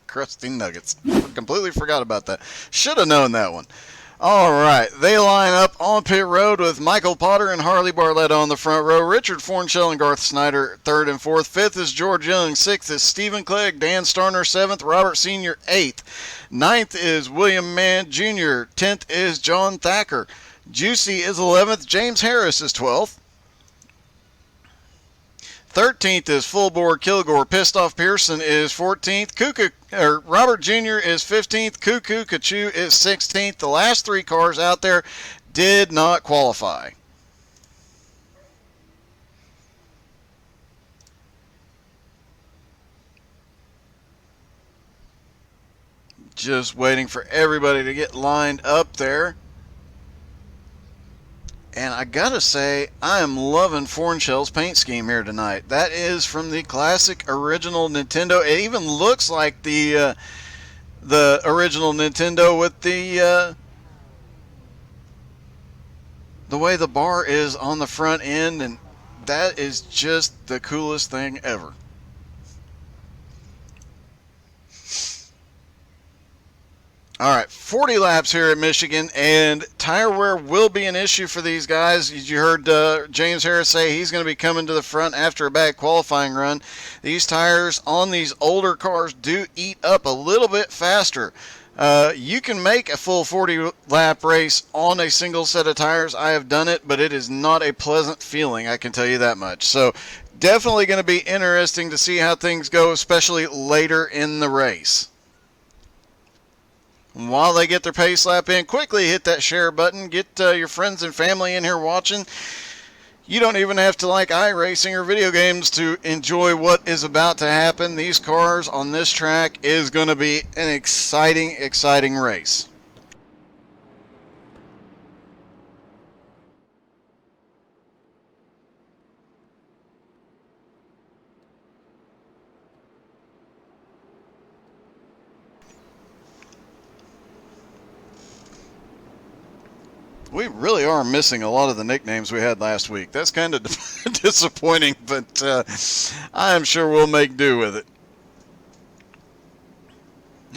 Crusty Nuggets. Completely forgot about that. Should have known that one. All right, they line up on pit road with Michael Potter and Harley Barletta on the front row. Richard Fornshell and Garth Snyder third and fourth. Fifth is George Young. Sixth is Stephen Clegg. Dan Starner seventh. Robert Sr. eighth. Ninth is William Mann Jr. 10th is John Thacker. Juicy is 11th. James Harris is 12th. 13th is Full Bore Kilgore. Pissed Off Pearson is 14th. Robert Jr. is 15th. Cuckoo Kachu is 16th. The last three cars out there did not qualify. Just waiting for everybody to get lined up there. And I gotta say, I am loving Fornshell's paint scheme here tonight. That is from the classic original Nintendo. It even looks like the original Nintendo with the way the bar is on the front end, and that is just the coolest thing ever. All right, 40 laps here at Michigan, and tire wear will be an issue for these guys. You heard James Harris say he's going to be coming to the front after a bad qualifying run. These tires on these older cars do eat up a little bit faster. You can make a full 40-lap race on a single set of tires. I have done it, but it is not a pleasant feeling, I can tell you that much. So definitely going to be interesting to see how things go, especially later in the race. While they get their pace lap in, quickly hit that share button. Get your friends and family in here watching. You don't even have to like iRacing or video games to enjoy what is about to happen. These cars on this track is going to be an exciting, exciting race. We really are missing a lot of the nicknames we had last week. That's kind of disappointing, but I am sure we'll make do with it.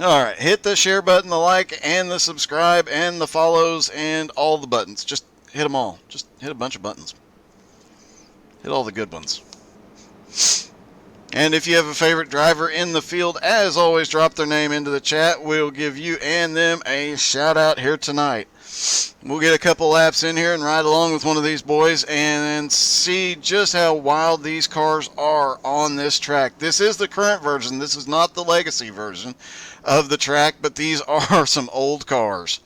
All right, hit the share button, the like, and the subscribe, and the follows, and all the buttons. Just hit them all. Just hit a bunch of buttons. Hit all the good ones. And if you have a favorite driver in the field, as always, drop their name into the chat. We'll give you and them a shout out here tonight. We'll get a couple laps in here and ride along with one of these boys and see just how wild these cars are on this track. This is the current version. This is not the legacy version of the track, but these are some old cars.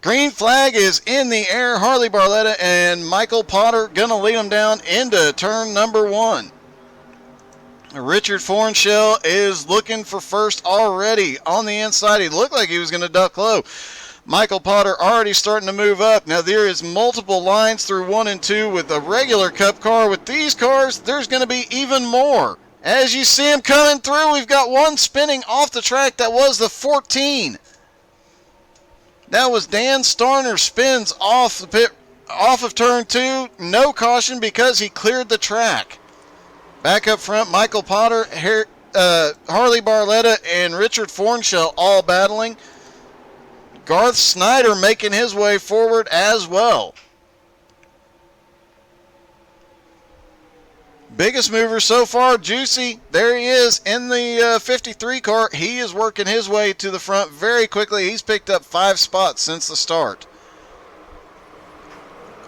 Green flag is in the air. Harley Barletta and Michael Potter going to lead them down into turn number 1. Richard Fornshell is looking for first already on the inside. He looked like he was going to duck low. Michael Potter already starting to move up. Now there is multiple lines through 1 and 2 with a regular Cup car. With these cars, there's going to be even more. As you see them coming through, we've got one spinning off the track. That was the 14. That was Dan Starner, spins off the pit, off of turn 2. No caution because he cleared the track. Back up front, Michael Potter, Harley Barletta, and Richard Fornshell all battling. Garth Snyder making his way forward as well. Biggest mover so far, Juicy. There he is in the 53 car. He is working his way to the front very quickly. He's picked up 5 spots since the start.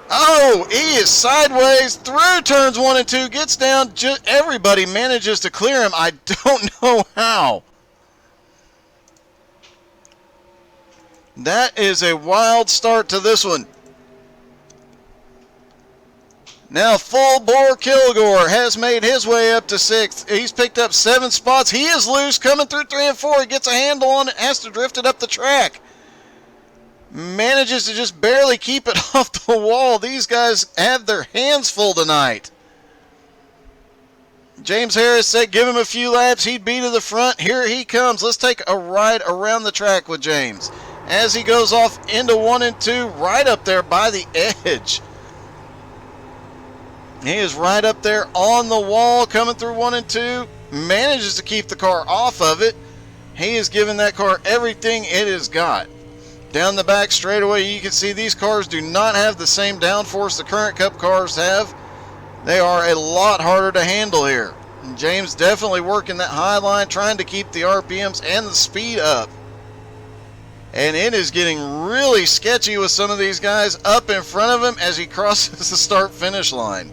Oh, he is sideways through turns 1 and 2. Gets down. Everybody manages to clear him. I don't know how. That is a wild start to this one. Now Full Bore Kilgore has made his way up to 6th. He's picked up 7 spots. He is loose, coming through 3 and 4. He gets a handle on it, has to drift it up the track. Manages to just barely keep it off the wall. These guys have their hands full tonight. James Harris said give him a few laps, he'd be to the front. Here he comes. Let's take a ride around the track with James. As he goes off into 1 and 2, right up there by the edge. He is right up there on the wall, coming through 1 and 2. manages to keep the car off of it. He has given that car everything it has got. Down the back straightaway, you can see these cars do not have the same downforce the current Cup cars have. They are a lot harder to handle here. And James definitely working that high line, trying to keep the RPMs and the speed up. And it is getting really sketchy with some of these guys up in front of him as he crosses the start-finish line.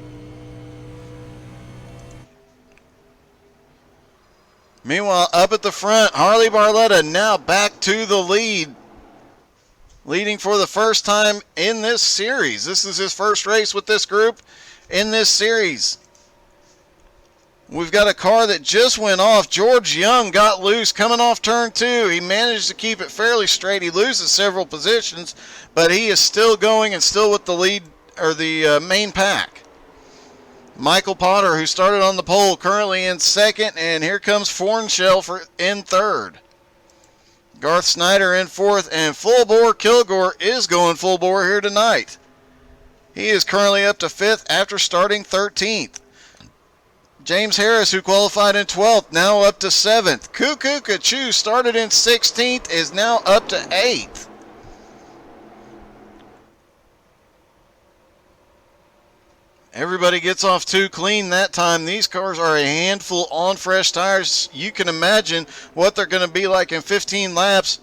Meanwhile, up at the front, Harley Barletta now back to the lead, leading for the first time in this series. This is his first race with this group in this series. We've got a car that just went off. George Young got loose coming off turn 2. He managed to keep it fairly straight. He loses several positions, but he is still going and still with the lead, or the main pack. Michael Potter, who started on the pole, currently in second, and here comes Fornshell in third. Garth Snyder in fourth, and Full Bore Kilgore is going full bore here tonight. He is currently up to fifth after starting 13th. James Harris, who qualified in 12th, now up to 7th. Cuckoo Kachu started in 16th, is now up to 8th. Everybody gets off too clean that time. These cars are a handful on fresh tires. You can imagine what they're going to be like in 15 laps.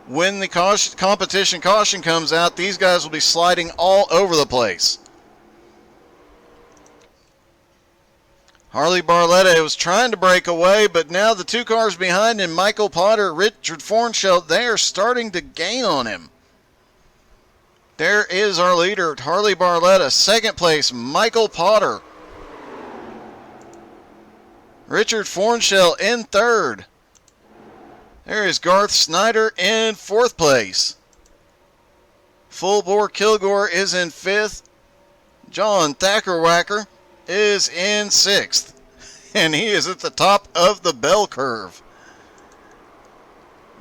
When the competition caution comes out, these guys will be sliding all over the place. Harley Barletta was trying to break away, but now the two cars behind him, Michael Potter, Richard Fornshell, they are starting to gain on him. There is our leader, Harley Barletta. Second place, Michael Potter. Richard Fornshell in third. There is Garth Snyder in fourth place. Full Bore Kilgore is in fifth. John Thackerwacker is in sixth. And he is at the top of the bell curve.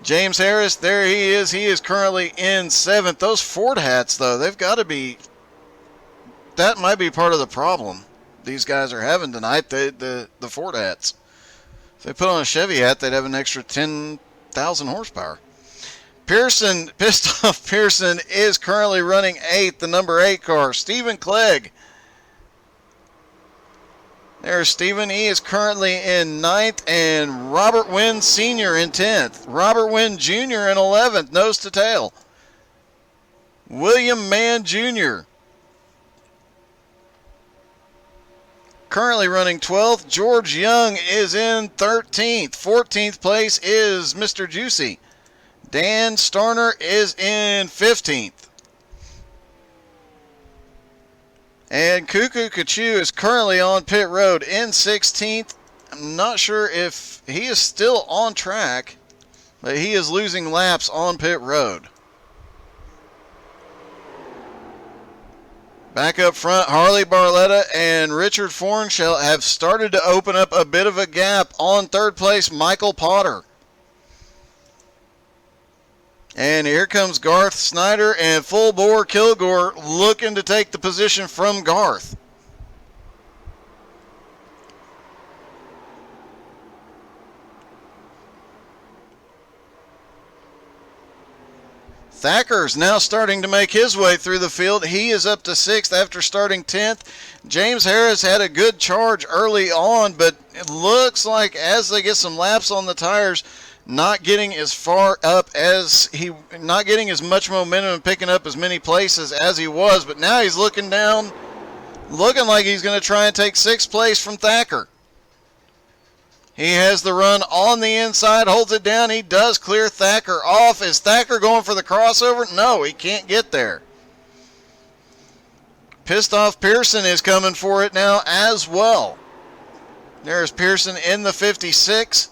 James Harris, there he is. He is currently in seventh. Those Ford hats, though, they've got to be... That might be part of the problem these guys are having tonight, the Ford hats. If they put on a Chevy hat, they'd have an extra 10,000 horsepower. Pearson, Pissed Off Pearson, is currently running eighth, the number 8 car. Stephen Clegg. There's Stephen. He is currently in 9th, and Robert Wynn Sr. in 10th. Robert Wynn Jr. in 11th, nose to tail. William Mann Jr. currently running 12th. George Young is in 13th. 14th place is Mr. Juicy. Dan Starner is in 15th. And Cuckoo Kachu is currently on pit road in 16th. I'm not sure if he is still on track, but he is losing laps on pit road. Back up front, Harley Barletta and Richard Fornshell have started to open up a bit of a gap on third place, Michael Potter. And here comes Garth Snyder and Full Bore Kilgore looking to take the position from Garth. Thacker's now starting to make his way through the field. He is up to 6th after starting 10th. James Harris had a good charge early on, but it looks like as they get some laps on the tires, not getting as far up as not getting as much momentum and picking up as many places as he was. But now he's looking down, looking like he's going to try and take 6th place from Thacker. He has the run on the inside, holds it down. He does clear Thacker off. Is Thacker going for the crossover? No, he can't get there. Pissed Off Pearson is coming for it now as well. There's Pearson in the 56.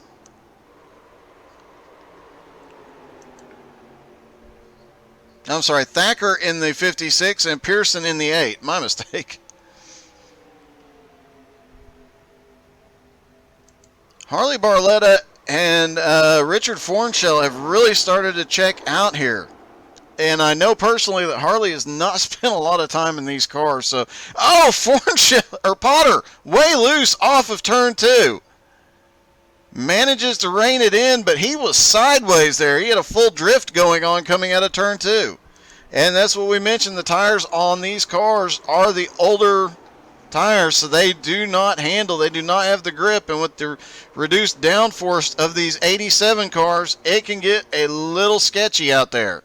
I'm sorry, Thacker in the 56 and Pearson in the 8. My mistake. Harley Barletta and Richard Fornshell have really started to check out here. And I know personally that Harley has not spent a lot of time in these cars. So, oh, Fornshell, or Potter, way loose off of turn 2. Manages to rein it in, but he was sideways there. He had a full drift going on coming out of turn 2. And that's what we mentioned. The tires on these cars are the older tires, so they do not handle, they do not have the grip, and with the reduced downforce of these 87 cars, it can get a little sketchy out there.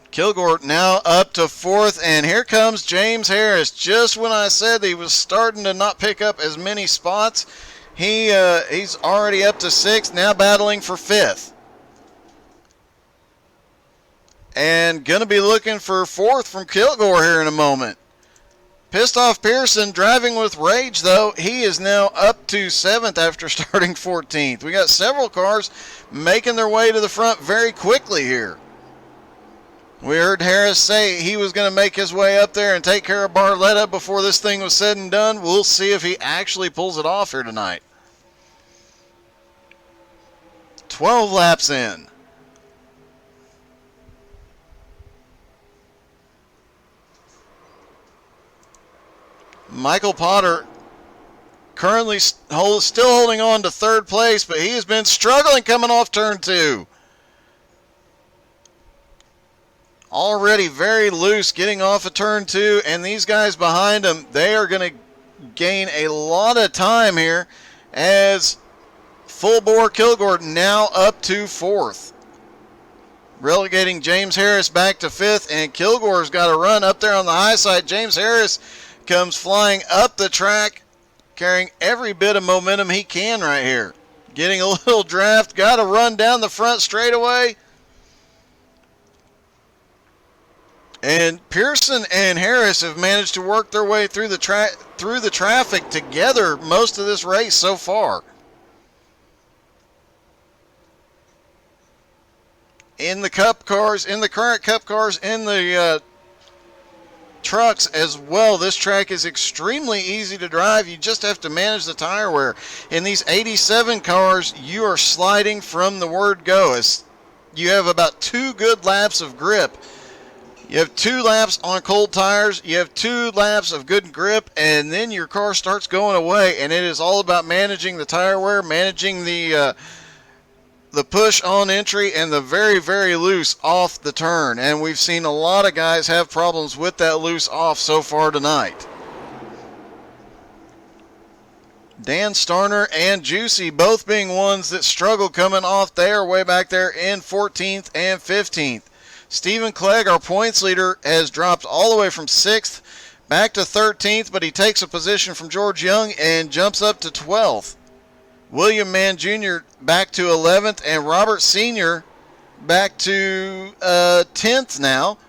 Kilgore now up to 4th, and here comes James Harris. Just when I said he was starting to not pick up as many spots, he's already up to 6th, now battling for 5th. And going to be looking for 4th from Kilgore here in a moment. Pissed off Pearson driving with rage, though. He is now up to 7th after starting 14th. We got several cars making their way to the front very quickly here. We heard Harris say he was going to make his way up there and take care of Barletta before this thing was said and done. We'll see if he actually pulls it off here tonight. 12 laps in. Michael Potter currently still holding on to 3rd place, but he has been struggling coming off turn 2. Already very loose getting off of turn 2, and these guys behind him, they are going to gain a lot of time here as full bore Kilgore now up to 4th. Relegating James Harris back to 5th, and Kilgore's got a run up there on the high side. James Harris comes flying up the track, carrying every bit of momentum he can right here. Getting a little draft, got a run down the front straightaway. And Pearson and Harris have managed to work their way through the traffic together most of this race so far. In the Cup cars, in the current Cup cars, in the trucks as well, this track is extremely easy to drive. You just have to manage the tire wear. In these 87 cars, you are sliding from the word go. As you have about 2 good laps of grip. You have 2 laps on cold tires, you have 2 laps of good grip, and then your car starts going away, and it is all about managing the tire wear, managing the push on entry, and the very, very loose off the turn. And we've seen a lot of guys have problems with that loose off so far tonight. Dan Starner and Juicy both being ones that struggle coming off there, way back there in 14th and 15th. Stephen Clegg, our points leader, has dropped all the way from 6th back to 13th, but he takes a position from George Young and jumps up to 12th. William Mann Jr. back to 11th, and Robert Sr. back to 10th now,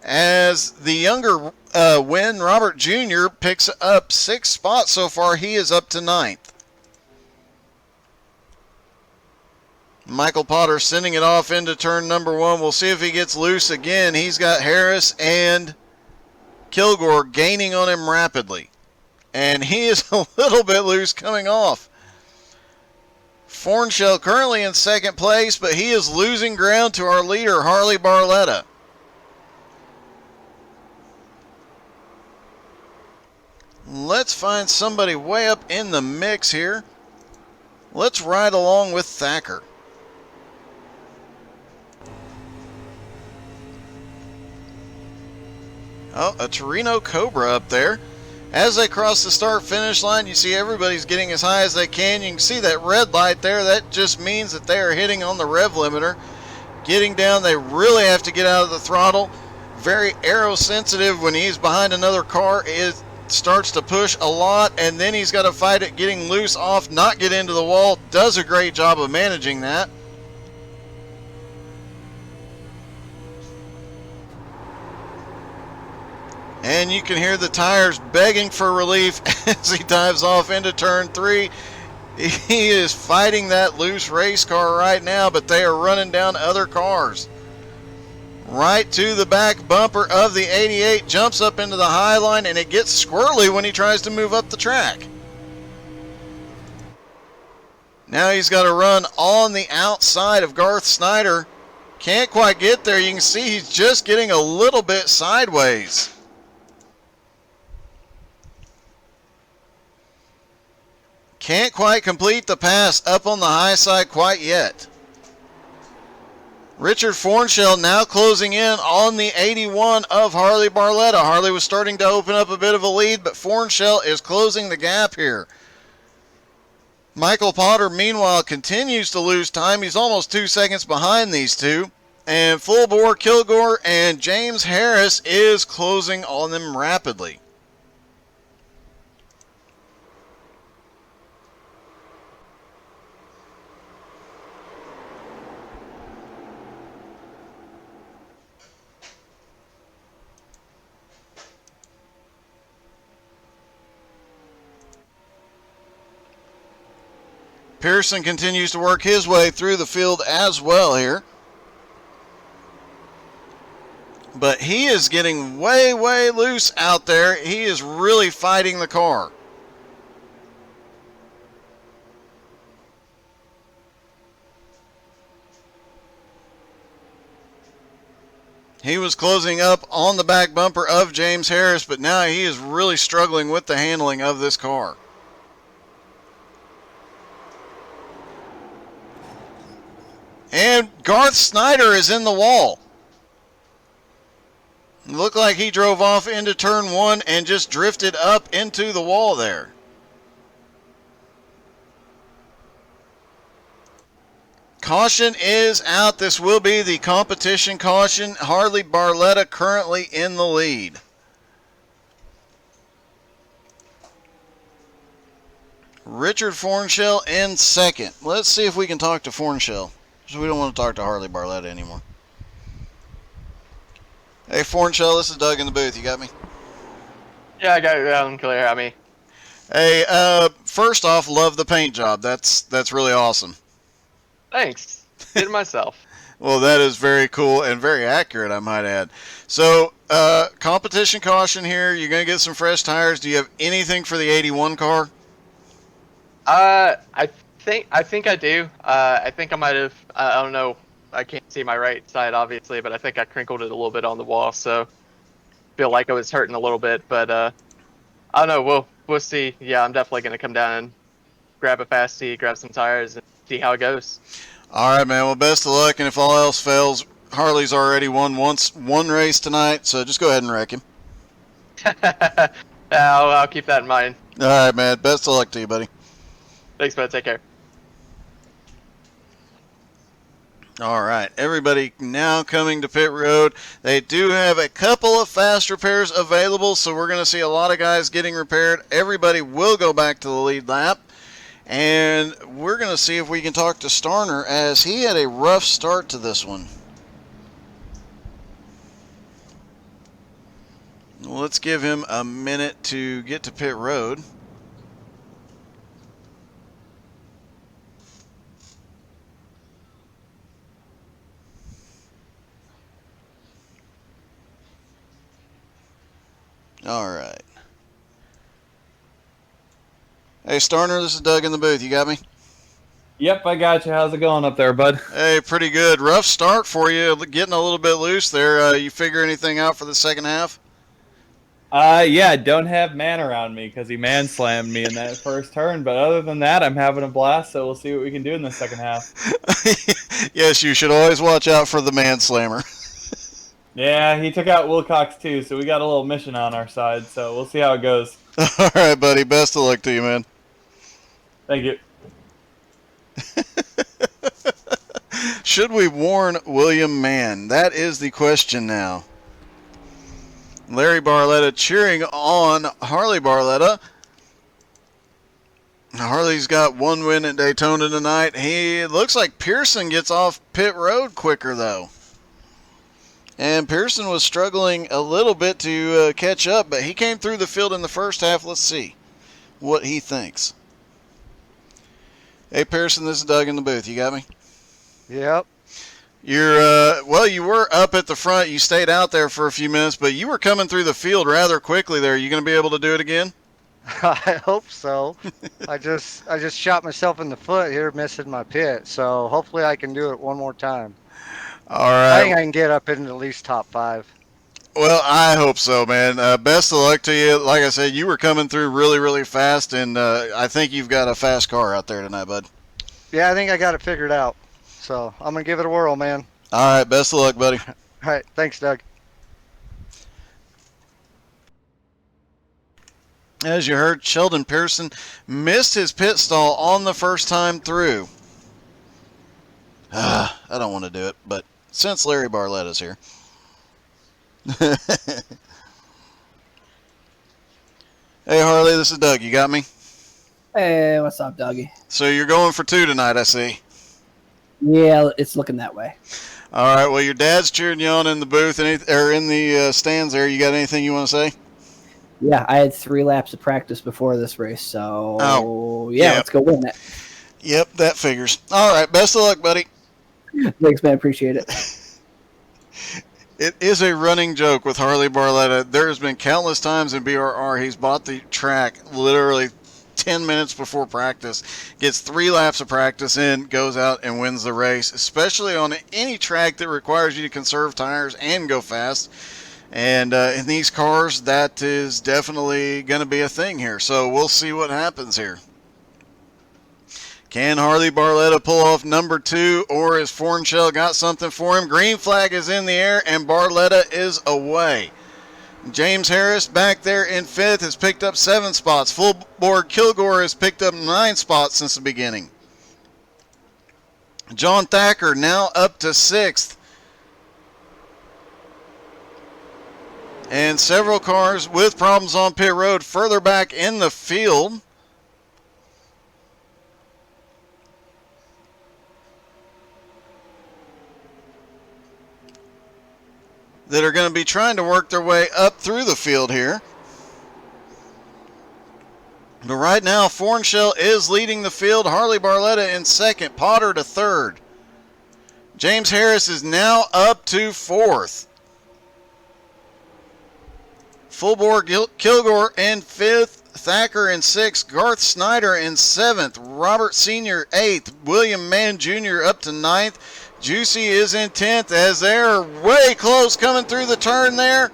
as the younger Win Robert Jr. picks up 6 spots so far. He is up to 9th. Michael Potter sending it off into turn number 1. We'll see if he gets loose again. He's got Harris and Kilgore gaining on him rapidly. And he is a little bit loose coming off. Fornshell currently in 2nd place, but he is losing ground to our leader, Harley Barletta. Let's find somebody way up in the mix here. Let's ride along with Thacker. Oh, a Torino Cobra up there. As they cross the start-finish line, you see everybody's getting as high as they can. You can see that red light there. That just means that they are hitting on the rev limiter. Getting down, they really have to get out of the throttle. Very aero-sensitive when he's behind another car. It starts to push a lot, and then he's got to fight it getting loose off, not get into the wall. Does a great job of managing that. And you can hear the tires begging for relief as he dives off into turn 3. He is fighting that loose race car right now, but they are running down other cars. Right to the back bumper of the 88, jumps up into the high line, and it gets squirrely when he tries to move up the track. Now he's got to run on the outside of Garth Snyder. Can't quite get there. You can see he's just getting a little bit sideways. Can't quite complete the pass up on the high side quite yet. Richard Fornshell now closing in on the 81 of Harley Barletta. Harley was starting to open up a bit of a lead, but Fornshell is closing the gap here. Michael Potter, meanwhile, continues to lose time. He's almost 2 seconds behind these two. And Full Bore, Kilgore, and James Harris is closing on them rapidly. Pearson continues to work his way through the field as well here. But he is getting way, way loose out there. He is really fighting the car. He was closing up on the back bumper of James Harris, but now he is really struggling with the handling of this car. And Garth Snyder is in the wall. It looked like he drove off into turn one and just drifted up into the wall there. Caution is out. This will be the competition caution. Harley Barletta currently in the lead. Richard Fornshell in second. Let's see if we can talk to Fornshell. So we don't want to talk to Harley Barletta anymore. Hey, Fornshell, this is Doug in the booth. You got me? Yeah, I got it clear. I mean. Hey, first off, love the paint job. That's really awesome. Thanks. Did it myself. Well, that is very cool and very accurate, I might add. So, competition caution here. You're going to get some fresh tires. Do you have anything for the 81 car? I think I do. I think I might have. I don't know. I can't see my right side, obviously, but I think I crinkled it a little bit on the wall, so feel like I was hurting a little bit. But I don't know. We'll see. Yeah, I'm definitely going to come down and grab a fast seat, grab some tires, and see how it goes. All right, man. Well, best of luck, and if all else fails, Harley's already won one race tonight, so just go ahead and wreck him. I'll keep that in mind. All right, man. Best of luck to you, buddy. Thanks, bud. Take care. All right, everybody now coming to pit road. They do have a couple of fast repairs available, so we're going to see a lot of guys getting repaired. Everybody will go back to the lead lap, and we're going to see if we can talk to Starner, as he had a rough start to this one. Let's give him a minute to get to pit road. All right. Hey, Starner, this is Doug in the booth. You got me? Yep, I got you. How's it going up there, bud? Hey, pretty good. Rough start for you, getting a little bit loose there. You figure anything out for the second half? Yeah, don't have man around me because he man slammed me in that first turn. But other than that, I'm having a blast, so we'll see what we can do in the second half. Yes, you should always watch out for the man slammer. Yeah, he took out Wilcox too, so we got a little mission on our side, so we'll see how it goes. All right, buddy. Best of luck to you, man. Thank you. Should we warn William Mann? That is the question now. Larry Barletta cheering on Harley Barletta. Harley's got one win at Daytona tonight. He looks like Pearson gets off pit road quicker, though. And Pearson was struggling a little bit to catch up, but he came through the field in the first half. Let's see what he thinks. Hey, Pearson, this is Doug in the booth. You got me? Yep. Well, you were up at the front. You stayed out there for a few minutes, but you were coming through the field rather quickly there. You going to be able to do it again? I hope so. I just shot myself in the foot here missing my pit, so hopefully I can do it one more time. All right. I think I can get up into at least top 5. Well, I hope so, man. Best of luck to you. Like I said, you were coming through really, really fast, and I think you've got a fast car out there tonight, bud. Yeah, I think I got it figured out. So I'm gonna give it a whirl, man. All right, best of luck, buddy. All right, thanks, Doug. As you heard, Sheldon Pearson missed his pit stall on the first time through. I don't want to do it, but since Larry Barletta's here. Hey, Harley, this is Doug. You got me? Hey, what's up, Dougie? So you're going for 2 tonight, I see. Yeah, it's looking that way. All right, well, your dad's cheering you on in the booth, or in the stands there. You got anything you want to say? Yeah, I had 3 laps of practice before this race, so yeah, let's go win it. Yep, that figures. All right, best of luck, buddy. Thanks, man. Appreciate it. It is a running joke with Harley Barletta. There's been countless times in BRR he's bought the track literally 10 minutes before practice, gets 3 laps of practice in, goes out and wins the race, especially on any track that requires you to conserve tires and go fast. And in these cars, that is definitely going to be a thing here. So we'll see what happens here. Can Harley Barletta pull off number 2, or has Fornshell got something for him? Green flag is in the air, and Barletta is away. James Harris back there in 5th has picked up 7 spots. Full board Kilgore has picked up 9 spots since the beginning. John Thacker now up to 6th. And several cars with problems on pit road further back in the field. That are going to be trying to work their way up through the field here. But right now, Fornshell is leading the field. Harley Barletta in 2nd, Potter to 3rd. James Harris is now up to 4th. Fullbore Kilgore in 5th, Thacker in 6th, Garth Snyder in 7th, Robert Sr. 8th, William Mann Jr. up to 9th. Juicy is in 10th as they're way close coming through the turn there.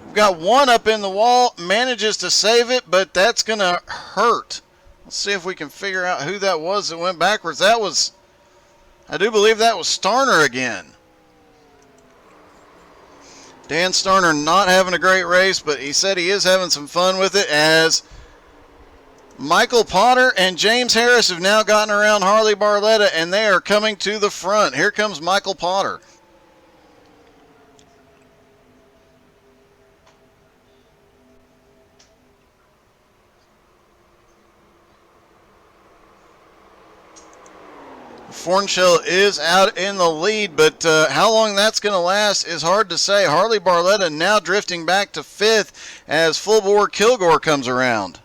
We've got one up in the wall, manages to save it, but that's going to hurt. Let's see if we can figure out who that was that went backwards. I do believe that was Starner again. Dan Starner not having a great race, but he said he is having some fun with it as Michael Potter and James Harris have now gotten around Harley Barletta, and they are coming to the front. Here comes Michael Potter. Fornshell is out in the lead, but how long that's going to last is hard to say. Harley Barletta now drifting back to 5th as Fullbore Kilgore comes around.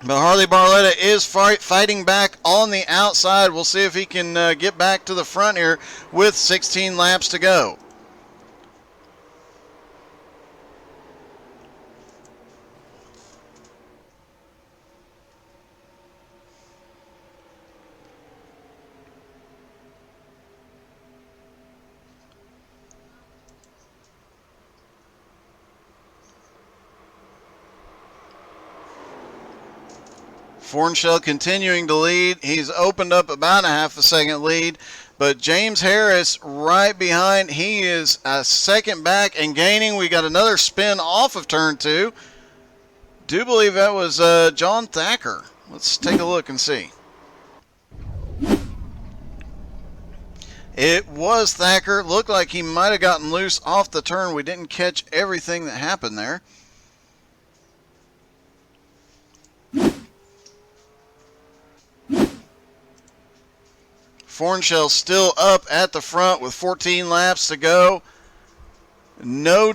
But Harley Barletta is fighting back on the outside. We'll see if he can get back to the front here with 16 laps to go. Fornshell continuing to lead. He's opened up about a half a second lead, but James Harris right behind. He is a second back and gaining. We got another spin off of turn 2. Do believe that was John Thacker. Let's take a look and see. It was Thacker. Looked like he might have gotten loose off the turn. We didn't catch everything that happened there. Fornshell still up at the front with 14 laps to go. No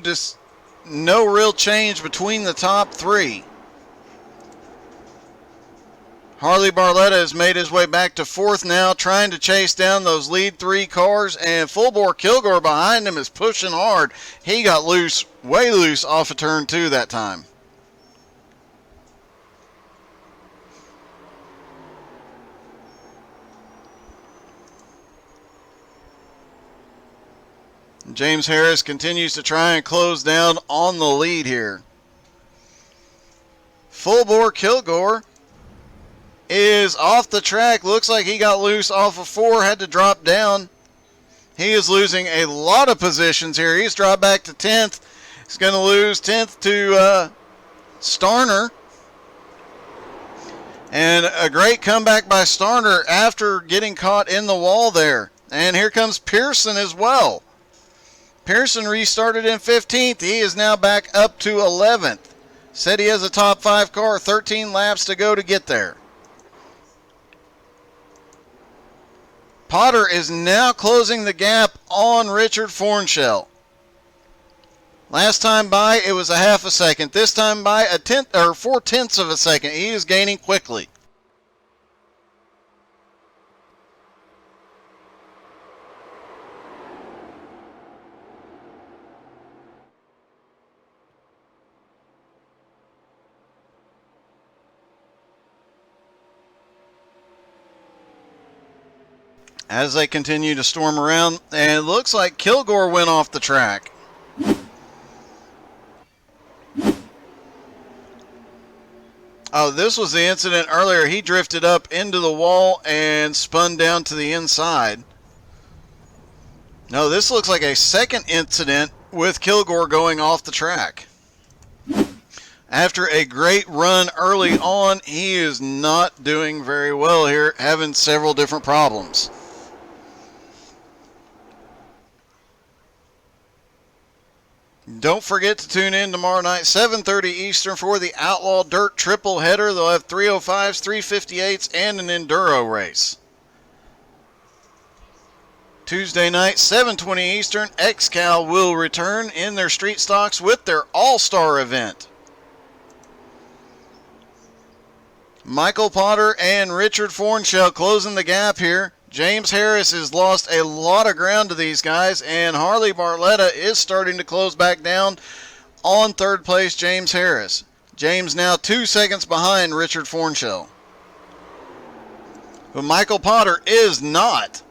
real change between the top 3. Harley Barletta has made his way back to 4th now, trying to chase down those lead 3 cars, and Fullbore Kilgore behind him is pushing hard. He got loose, way loose off of turn 2 that time. James Harris continues to try and close down on the lead here. Full Bore Kilgore is off the track. Looks like he got loose off of 4, had to drop down. He is losing a lot of positions here. He's dropped back to 10th. He's going to lose 10th to Starner. And a great comeback by Starner after getting caught in the wall there. And here comes Pearson as well. Pearson restarted in 15th. He is now back up to 11th. Said he has a top 5 car. 13 laps to go to get there. Potter is now closing the gap on Richard Fornshell. Last time by, it was a half a second. This time by, 4/10 of a second. He is gaining quickly. As they continue to storm around, and it looks like Kilgore went off the track. Oh, this was the incident earlier. He drifted up into the wall and spun down to the inside. No, this looks like a second incident with Kilgore going off the track. After a great run early on, he is not doing very well here, having several different problems. Don't forget to tune in tomorrow night, 7:30 Eastern, for the Outlaw Dirt Triple Header. They'll have 305s, 358s, and an Enduro race. Tuesday night, 7:20 Eastern, XCal will return in their street stocks with their All-Star event. Michael Potter and Richard Fornshell closing the gap here. James Harris has lost a lot of ground to these guys, and Harley Barletta is starting to close back down on third place James Harris. James now 2 seconds behind Richard Fornshell. But Michael Potter is not.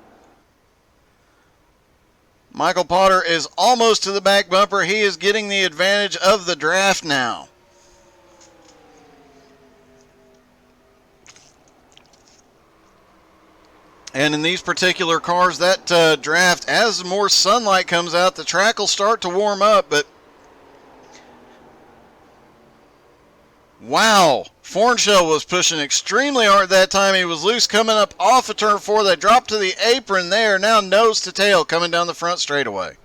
Michael Potter is almost to the back bumper. He is getting the advantage of the draft now. And in these particular cars, that draft, as more sunlight comes out, the track will start to warm up. But wow, Fornshell was pushing extremely hard that time. He was loose coming up off of turn 4. They dropped to the apron there. Now nose to tail coming down the front straightaway.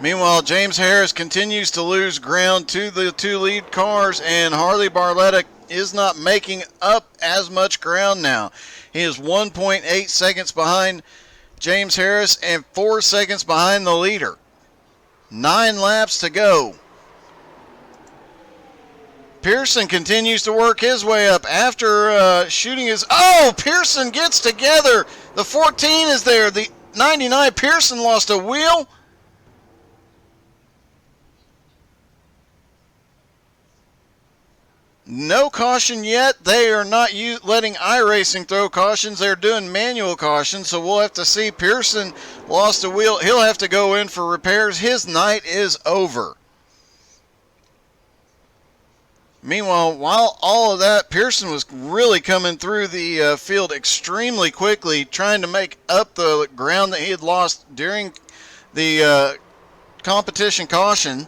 Meanwhile, James Harris continues to lose ground to the 2 lead cars, and Harley Barletta is not making up as much ground now. He is 1.8 seconds behind James Harris and 4 seconds behind the leader. 9 laps to go. Pearson continues to work his way up after shooting his... Oh, Pearson gets together. The 14 is there. The 99, Pearson lost a wheel. No caution yet. They are not letting iRacing throw cautions. They're doing manual cautions, so we'll have to see. Pearson lost a wheel. He'll have to go in for repairs. His night is over. Meanwhile, while all of that, Pearson was really coming through the field extremely quickly, trying to make up the ground that he had lost during the competition caution.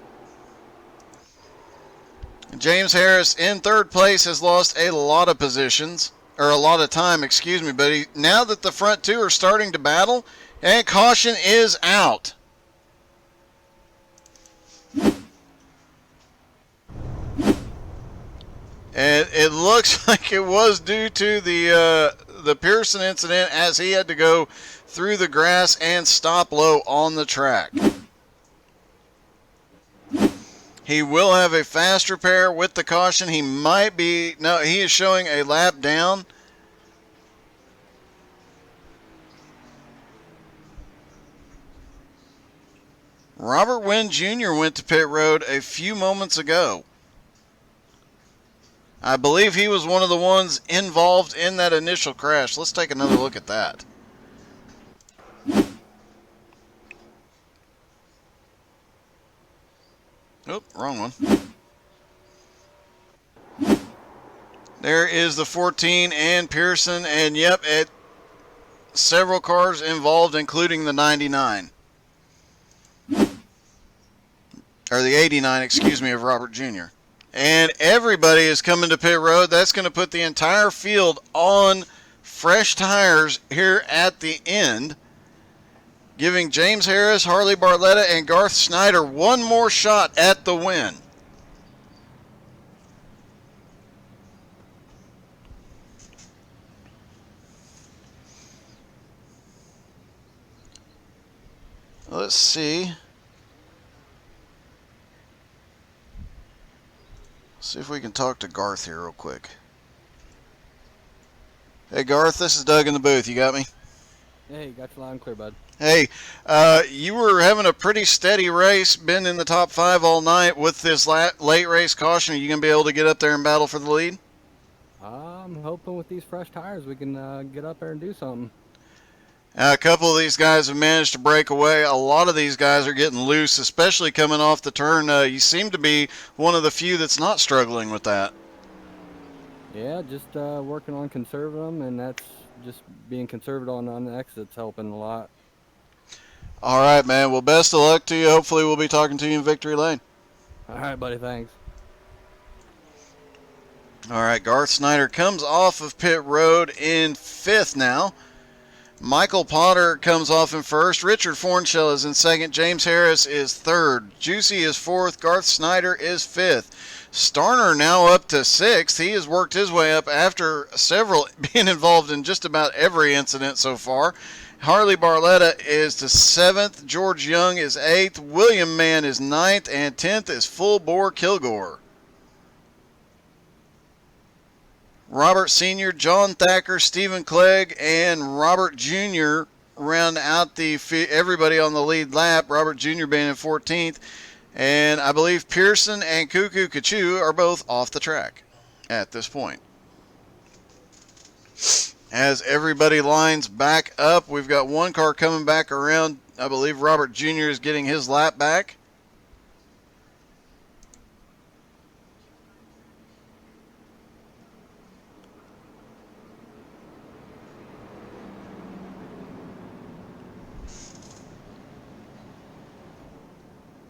James Harris in third place has lost a lot of positions, or a lot of time, excuse me, but now that the front 2 are starting to battle, and caution is out. And it looks like it was due to the Pearson incident, as he had to go through the grass and stop low on the track. He will have a fast repair with the caution. He might be... No, he is showing a lap down. Robert Wynn Jr. went to pit road a few moments ago. I believe he was one of the ones involved in that initial crash. Let's take another look at that. Oh, wrong one. There is the 14 and Pearson, and yep, several cars involved, including the 99. Or the 89, excuse me, of Robert Jr. And everybody is coming to pit road. That's going to put the entire field on fresh tires here at the end, giving James Harris, Harley Barletta, and Garth Snyder one more shot at the win. Let's see. See if we can talk to Garth here real quick. Hey Garth, this is Doug in the booth. You got me? Hey, got you loud and clear, bud. Hey, you were having a pretty steady race, been in the top 5 all night. With this late race caution, are you going to be able to get up there and battle for the lead? I'm hoping with these fresh tires we can get up there and do something. A couple of these guys have managed to break away. A lot of these guys are getting loose, especially coming off the turn. You seem to be one of the few that's not struggling with that. Yeah, just working on conserving them, and that's just being conservative on the exits helping a lot. All right, man. Well, best of luck to you. Hopefully we'll be talking to you in Victory Lane. All right, buddy, thanks. All right, Garth Snyder comes off of pit road in 5th now. Michael Potter comes off in 1st. Richard Fornshell is in 2nd. James Harris is 3rd. Juicy is 4th. Garth Snyder is 5th. Starner now up to 6th. He has worked his way up after several being involved in just about every incident so far. Harley Barletta is to 7th. George Young is 8th. William Mann is 9th. And 10th is Full Bore Kilgore. Robert Sr., John Thacker, Stephen Clegg, and Robert Jr. round out everybody on the lead lap. Robert Jr. being in 14th. And I believe Pearson and Cuckoo Kachu are both off the track at this point. As everybody lines back up, we've got one car coming back around. I believe Robert Jr. is getting his lap back.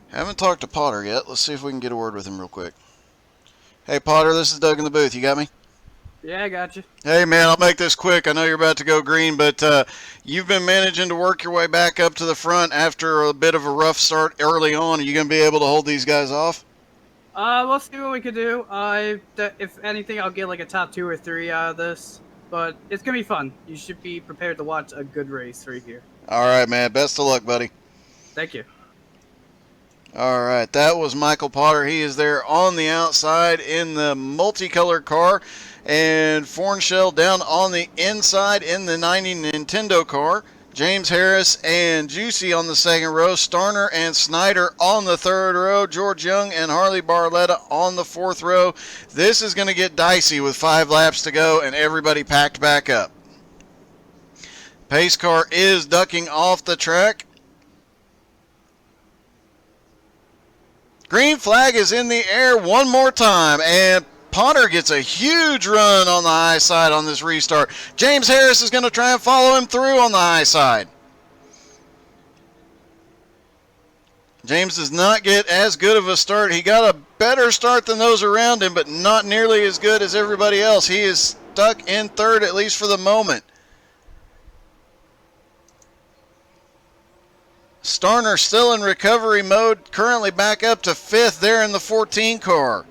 Haven't talked to Potter yet. Let's see if we can get a word with him real quick. Hey, Potter, this is Doug in the booth. You got me? Yeah, I got you. Hey, man, I'll make this quick. I know you're about to go green, but you've been managing to work your way back up to the front after a bit of a rough start early on. Are you going to be able to hold these guys off? We'll see what we can do. If anything, I'll get like a top 2 or 3 out of this. But it's going to be fun. You should be prepared to watch a good race right here. All right, man. Best of luck, buddy. Thank you. All right, that was Michael Potter. He is there on the outside in the multicolored car. And Fornshell down on the inside in the 90 Nintendo car. James Harris and Juicy on the 2nd row. Starner and Snyder on the 3rd row. George Young and Harley Barletta on the 4th row. This is going to get dicey with 5 laps to go and everybody packed back up. Pace car is ducking off the track. Green flag is in the air one more time, and Potter gets a huge run on the high side on this restart. James Harris is going to try and follow him through on the high side. James does not get as good of a start. He got a better start than those around him, but not nearly as good as everybody else. He is stuck in 3rd, at least for the moment. Starner still in recovery mode, currently back up to 5th there in the 14 car.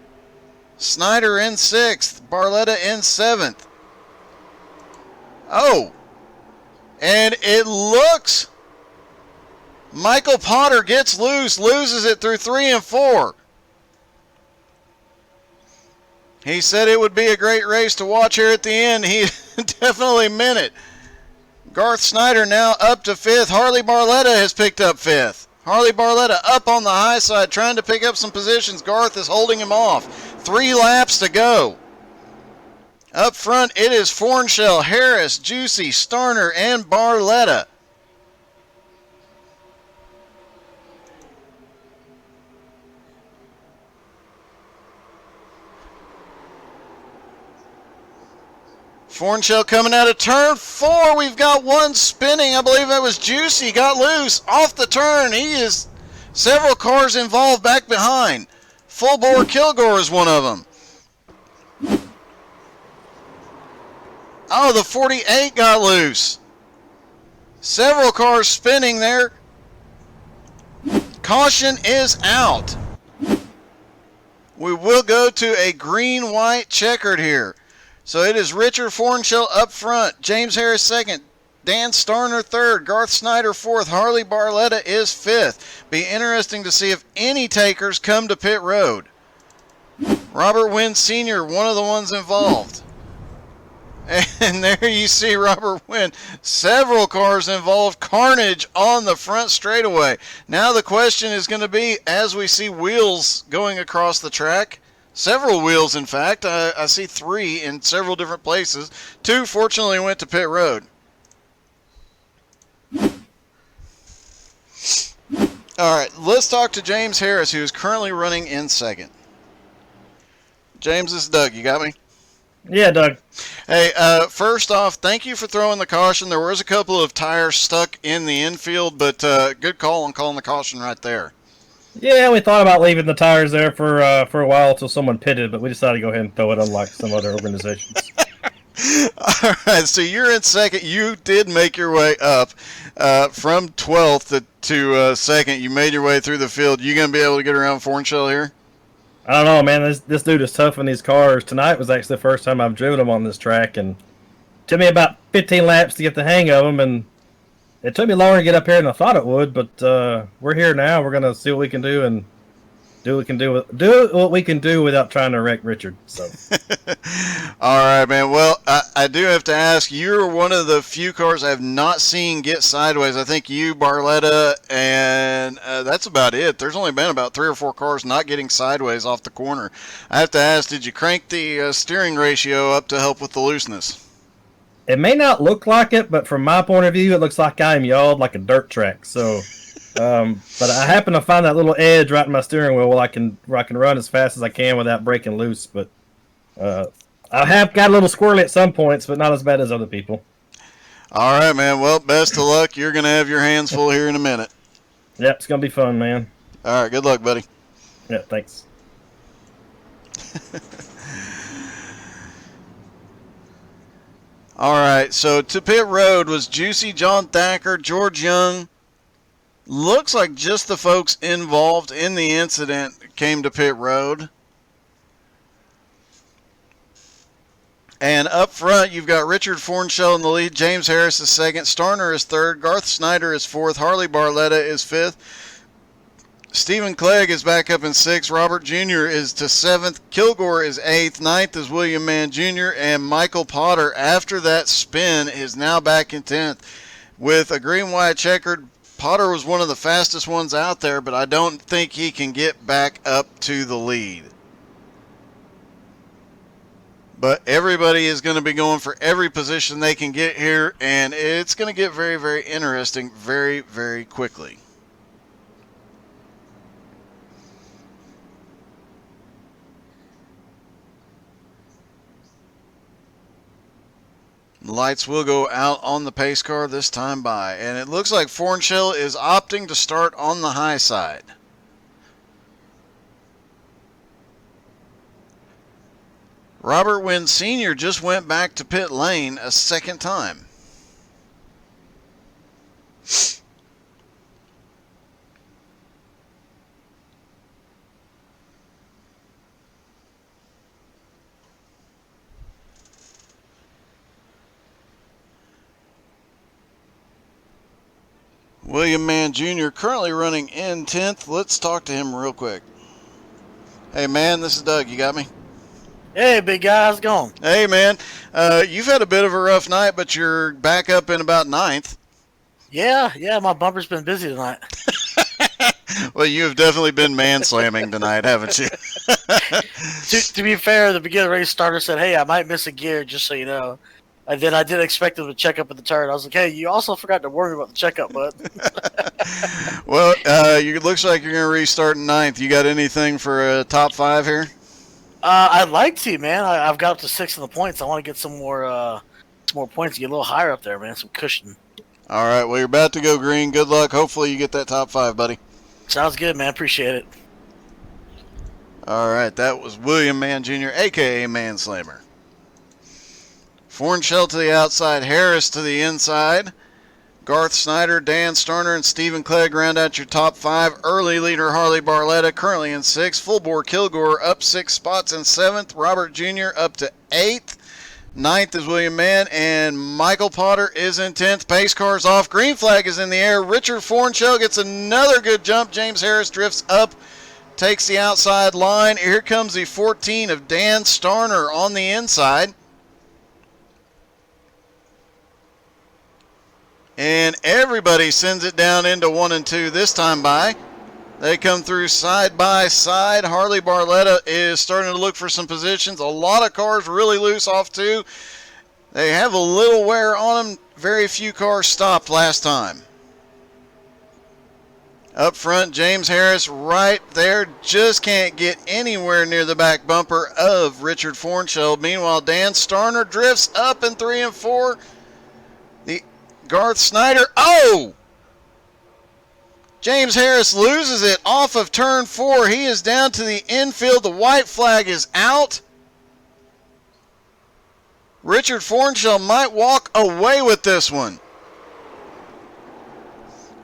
Snyder in 6th, Barletta in 7th. Oh, and it looks Michael Potter gets loose, loses it through 3 and 4. He said it would be a great race to watch here at the end. He definitely meant it. Garth Snyder now up to 5th. Harley Barletta has picked up 5th. Harley Barletta up on the high side trying to pick up some positions. Garth is holding him off. 3 laps to go. Up front, it is Fornshell, Harris, Juicy, Starner, and Barletta. Fornshell coming out of turn 4. We've got one spinning. I believe that was Juicy. Got loose off the turn. He is several cars involved back behind. Full bore Kilgore is one of them. Oh, the 48 got loose. Several cars spinning there. Caution is out. We will go to a green-white checkered here. So it is Richard Fornshell up front, James Harris second, Dan Starner third, Garth Snyder fourth, Harley Barletta is fifth. Be interesting to see if any takers come to pit road. Robert Wynn Sr., one of the ones involved. And there you see Robert Wynn. Several cars involved. Carnage on the front straightaway. Now the question is going to be, as we see wheels going across the track, several wheels, in fact. I see 3 in several different places. 2, fortunately, went to pit road. All right, let's talk to James Harris, who is currently running in second. James, this is Doug. You got me? Yeah, Doug. Hey, first off, thank you for throwing the caution. There was a couple of tires stuck in the infield, but good call on calling the caution right there. Yeah, we thought about leaving the tires there for a while until someone pitted, but we decided to go ahead and throw it, unlike some other organizations. All right, so you're in second. You did make your way up from 12th to second. You made your way through the field. You going to be able to get around Fornshell here? I don't know, man. This dude is tough in these cars. Tonight was actually the first time I've driven them on this track, and it took me about 15 laps to get the hang of them, and it took me longer to get up here than I thought it would, but we're here now. We're going to see what we can do and do what we can do without trying to wreck Richard. So, all right, man. Well, I do have to ask. You're one of the few cars I have not seen get sideways. I think you, Barletta, and that's about it. There's only been about 3 or 4 cars not getting sideways off the corner. I have to ask, did you crank the steering ratio up to help with the looseness? it may not look like it, but from my point of view, it looks like I'm yawed like a dirt track. So, but I happen to find that little edge right in my steering wheel where I can run as fast as I can without breaking loose. But I have got a little squirrely at some points, but not as bad as other people. All right, man. Well, best of luck. You're going to have your hands full here in a minute. Yeah, it's going to be fun, man. All right, good luck, buddy. Yeah, thanks. All right, so to pit road was Juicy, John Thacker, George Young. Looks like just the folks involved in the incident came to pit road. And up front, you've got Richard Fornshell in the lead. James Harris is second. Starner is third. Garth Snyder is fourth. Harley Barletta is fifth. Stephen Clegg is back up in sixth. Robert Jr. is to seventh. Kilgore is eighth. Ninth is William Mann Jr. And Michael Potter, after that spin, is now back in 10th. With a green-white checkered, Potter was one of the fastest ones out there, but I don't think he can get back up to the lead. But everybody is going to be going for every position they can get here, and it's going to get very, very interesting very, very quickly. Lights will go out on the pace car this time by, and it looks like Fornshell is opting to start on the high side. Robert Wynn Sr. just went back to pit lane a second time. William Mann Jr. currently running in 10th. Let's talk to him real quick. Hey, man, this is Doug. You got me? Hey, big guy, how's it going? Hey, man. You've had a bit of a rough night, but you're back up in about 9th. Yeah, my bumper's been busy tonight. Well, you have definitely been man-slamming tonight, haven't you? To be fair, the beginning of the race starter said, "Hey, I might miss a gear, just so you know." And then I did expect him to check up at the turn. I was like, "Hey, you also forgot to worry about the checkup, bud." Well, it looks like you're going to restart in ninth. You got anything for a top 5 here? I'd like to, man. I've got up to 6 in the points. I want to get some more points, get a little higher up there, man. Some cushion. All right, well, you're about to go green. Good luck. Hopefully you get that top 5, buddy. Sounds good, man. Appreciate it. All right, that was William Mann Jr., a.k.a. Manslammer. Fornshell to the outside, Harris to the inside. Garth Snyder, Dan Starner, and Stephen Clegg round out your top 5. Early leader Harley Barletta currently in 6th. Full Bore Kilgore up 6 spots in 7th. Robert Jr. up to 8th. 9th is William Mann, and Michael Potter is in 10th. Pace car's off. Green flag is in the air. Richard Fornshell gets another good jump. James Harris drifts up, takes the outside line. Here comes the 14 of Dan Starner on the inside. And everybody sends it down into 1 and 2 this time by. They come through side by side. Harley Barletta is starting to look for some positions. A lot of cars really loose off 2. They have a little wear on them. Very few cars stopped last time. Up front, James Harris right there. Just can't get anywhere near the back bumper of Richard Fornshell. Meanwhile, Dan Starner drifts up in 3 and 4. The Garth Snyder. Oh! James Harris loses it off of turn 4. He is down to the infield. The white flag is out. Richard Fornshell might walk away with this one.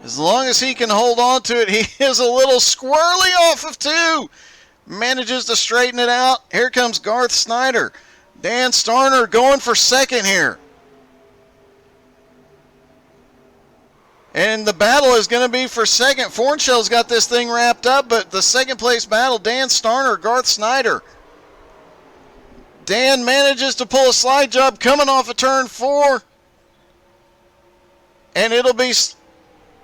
As long as he can hold on to it, he is a little squirrely off of 2. Manages to straighten it out. Here comes Garth Snyder. Dan Starner going for 2nd here. And the battle is going to be for 2nd. Fornshell's got this thing wrapped up, but the 2nd place battle, Dan Starner, Garth Snyder. Dan manages to pull a slide job coming off of turn 4. And it'll be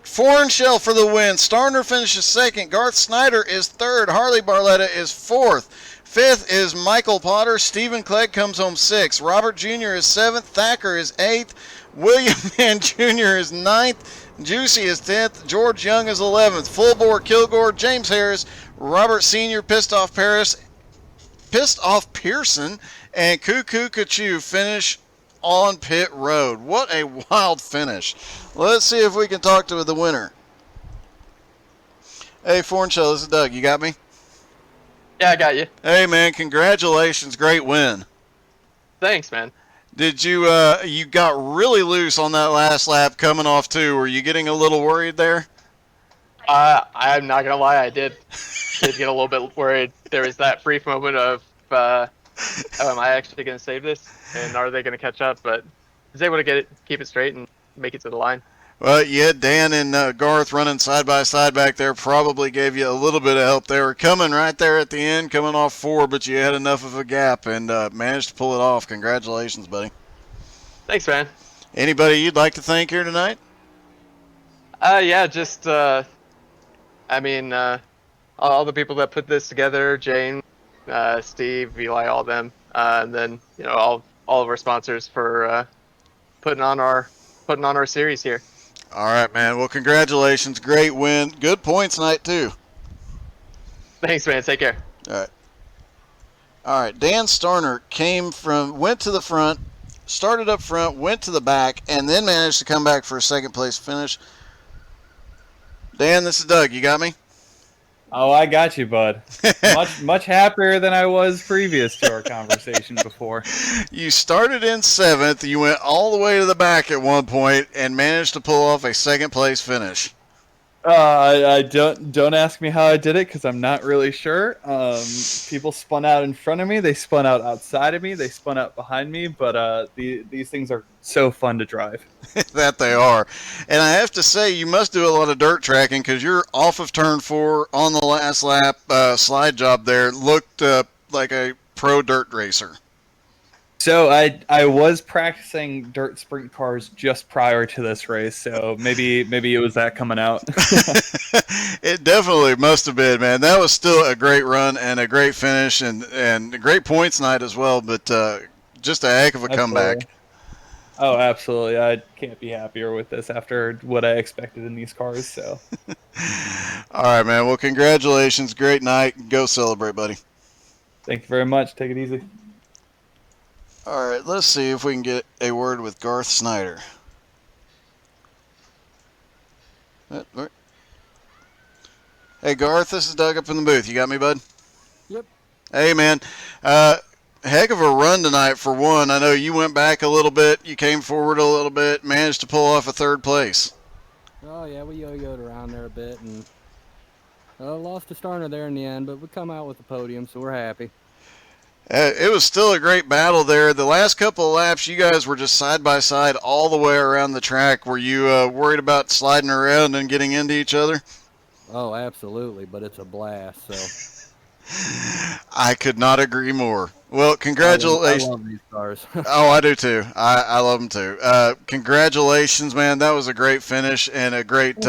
Fornshell for the win. Starner finishes 2nd. Garth Snyder is 3rd. Harley Barletta is 4th. 5th is Michael Potter. Stephen Clegg comes home 6th. Robert Jr. is 7th. Thacker is 8th. William Mann Jr. is 9th. Juicy is 10th. George Young is 11th. Full Bore Kilgore, James Harris, Robert Sr., Pissed Off Pearson, and Cuckoo Kachu finish on pit road. What a wild finish. Let's see if we can talk to the winner. Hey, Fornshell, this is Doug. You got me? Yeah, I got you. Hey, man, congratulations. Great win. Thanks, man. Did you you got really loose on that last lap coming off 2? Were you getting a little worried there? I'm not gonna lie, I did get a little bit worried. There was that brief moment of, oh, am I actually gonna save this? And are they gonna catch up? But I was able to keep it straight and make it to the line. Well, yeah, Dan and Garth running side by side back there probably gave you a little bit of help. They were coming right there at the end, coming off 4, but you had enough of a gap and managed to pull it off. Congratulations, buddy. Thanks, man. Anybody you'd like to thank here tonight? Yeah, just, all the people that put this together, Jane, Steve, Eli, all them, and then, all of our sponsors for putting on our series here. All right, man. Well, congratulations. Great win. Good points night, too. Thanks, man. Take care. All right. Dan Starner went to the front, started up front, went to the back, and then managed to come back for a 2nd place finish. Dan, this is Doug. You got me? Oh, I got you, bud. much happier than I was previous to our conversation before. You started in 7th. You went all the way to the back at one point and managed to pull off a 2nd place finish. I don't ask me how I did it because I'm not really sure. People spun out in front of me. They spun out outside of me. They spun out behind me. But these things are so fun to drive. That they are. And I have to say, you must do a lot of dirt tracking because you're off of turn 4 on the last lap. Slide job there looked like a pro dirt racer. So I was practicing dirt sprint cars just prior to this race, so maybe it was that coming out. It definitely must have been, man. That was still a great run and a great finish and a great points night as well, but just a heck of a comeback. Oh, absolutely. I can't be happier with this after what I expected in these cars, so. All right, man. Well, congratulations. Great night. Go celebrate, buddy. Thank you very much. Take it easy. All right, let's see if we can get a word with Garth Snyder. Hey, Garth, this is Doug up in the booth. You got me, bud? Yep. Hey, man. Heck of a run tonight for one. I know you went back a little bit. You came forward a little bit, managed to pull off a third place. Oh, yeah, we yo-yoed around there a bit and lost to Starner there in the end, but we come out with the podium, so we're happy. It was still a great battle there. The last couple of laps, you guys were just side by side all the way around the track. Were you worried about sliding around and getting into each other? Oh, absolutely, but it's a blast, so. I could not agree more. Well, congratulations. I love these cars. Oh, I do too. I love them too. Congratulations, man. That was a great finish and a great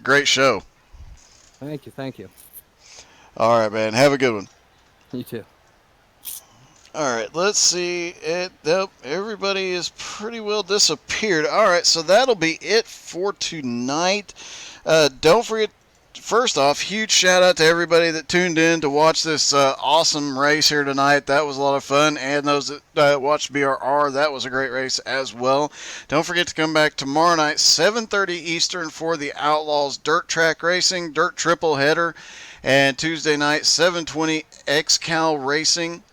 great show. Thank you. All right, man. Have a good one. You too. All right, let's see. Nope, everybody is pretty well disappeared. All right, so that'll be it for tonight. Don't forget, first off, huge shout out to everybody that tuned in to watch this awesome race here tonight. That was a lot of fun. And those that watched BRR, that was a great race as well. Don't forget to come back tomorrow night, 7:30 Eastern, for the Outlaws Dirt Track Racing, Dirt Triple Header. And Tuesday night, 7:20 XCal Racing.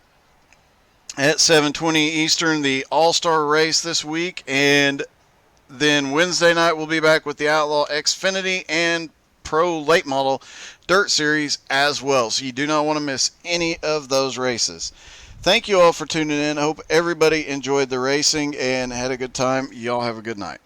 At 7:20 Eastern, the All-Star race this week. And then Wednesday night, we'll be back with the Outlaw Xfinity and Pro Late Model Dirt Series as well. So you do not want to miss any of those races. Thank you all for tuning in. I hope everybody enjoyed the racing and had a good time. Y'all have a good night.